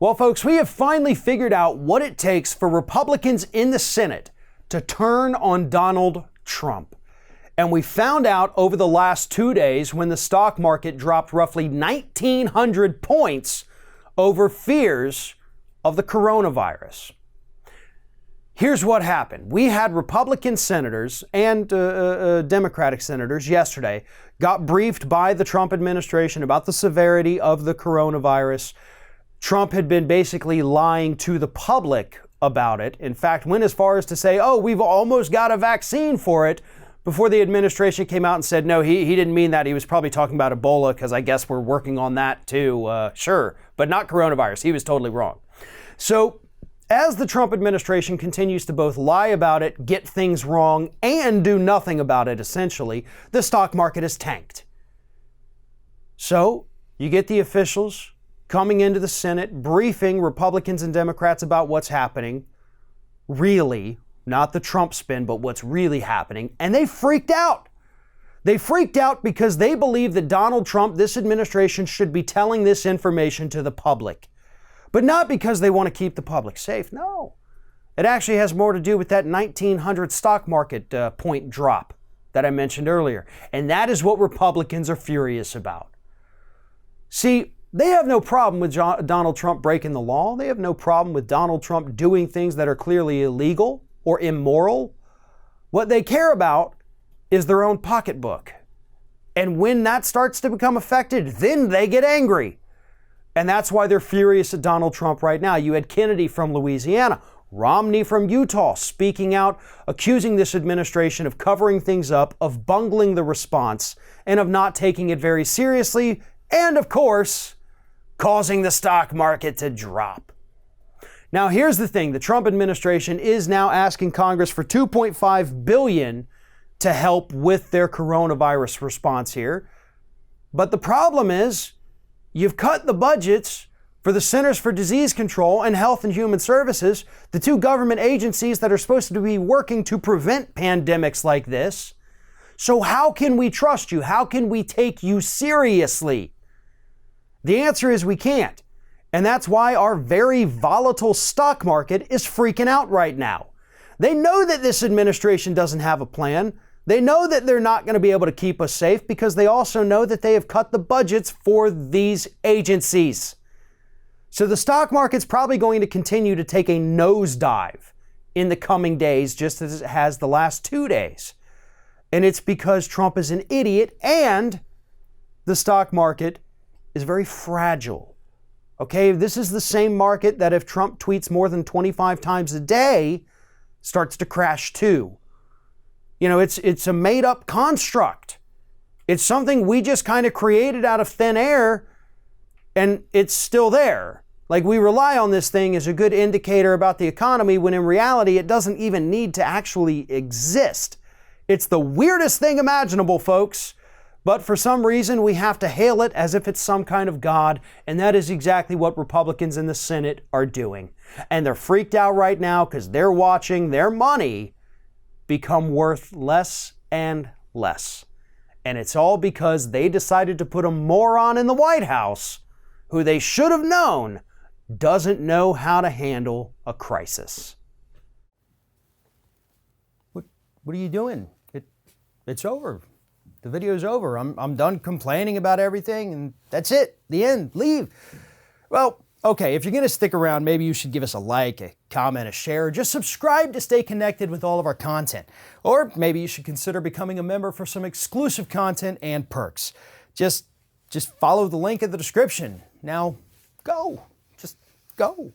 Well, folks, we have finally figured out what it takes for Republicans in the Senate to turn on Donald Trump. And we found out over the last 2 days when the stock market dropped roughly 1,900 points over fears of the coronavirus. Here's what happened. We had Republican senators and Democratic senators yesterday got briefed by the Trump administration about the severity of the coronavirus. Trump had been basically lying to the public about it. In fact, went as far as to say, oh, we've almost got a vaccine for it, before the administration came out and said, no, he didn't mean that. He was probably talking about Ebola, because I guess we're working on that too. Sure, but not coronavirus. He was totally wrong. So as the Trump administration continues to both lie about it, get things wrong, and do nothing about it, essentially, the stock market has tanked. So you get the officials coming into the Senate, briefing Republicans and Democrats about what's happening, really, not the Trump spin, but what's really happening, and they freaked out. They freaked out because they believe that Donald Trump, this administration, should be telling this information to the public. But not because they want to keep the public safe. No. It actually has more to do with that 1,900 stock market point drop that I mentioned earlier. And that is what Republicans are furious about. See, they have no problem with Donald Trump breaking the law. They have no problem with Donald Trump doing things that are clearly illegal or immoral. What they care about is their own pocketbook. And when that starts to become affected, then they get angry. And that's why they're furious at Donald Trump right now. You had Kennedy from Louisiana, Romney from Utah speaking out, accusing this administration of covering things up, of bungling the response, and of not taking it very seriously, and of course, causing the stock market to drop. Now, here's the thing. The Trump administration is now asking Congress for $2.5 billion to help with their coronavirus response here. But the problem is, you've cut the budgets for the Centers for Disease Control and Health and Human Services, the two government agencies that are supposed to be working to prevent pandemics like this. So how can we trust you? How can we take you seriously? The answer is we can't. And that's why our very volatile stock market is freaking out right now. They know that this administration doesn't have a plan. They know that they're not going to be able to keep us safe because they also know that they have cut the budgets for these agencies. So the stock market's probably going to continue to take a nosedive in the coming days, just as it has the last 2 days. And it's because Trump is an idiot and the stock market is very fragile. Okay, this is the same market that if Trump tweets more than 25 times a day, starts to crash too. You know, it's a made-up construct. It's something we just kind of created out of thin air, and it's still there. Like, we rely on this thing as a good indicator about the economy, when in reality, it doesn't even need to actually exist. It's the weirdest thing imaginable, folks. But for some reason, we have to hail it as if it's some kind of god, and that is exactly what Republicans in the Senate are doing. And they're freaked out right now because they're watching their money become worth less and less. And it's all because they decided to put a moron in the White House who they should have known doesn't know how to handle a crisis. What are you doing? It's over. The video's over. I'm done complaining about everything, and that's it. The end. Leave. Well, okay, if you're going to stick around, maybe you should give us a like, a comment, a share, or just subscribe to stay connected with all of our content. Or maybe you should consider becoming a member for some exclusive content and perks. Just follow the link in the description. Now, go. Just go.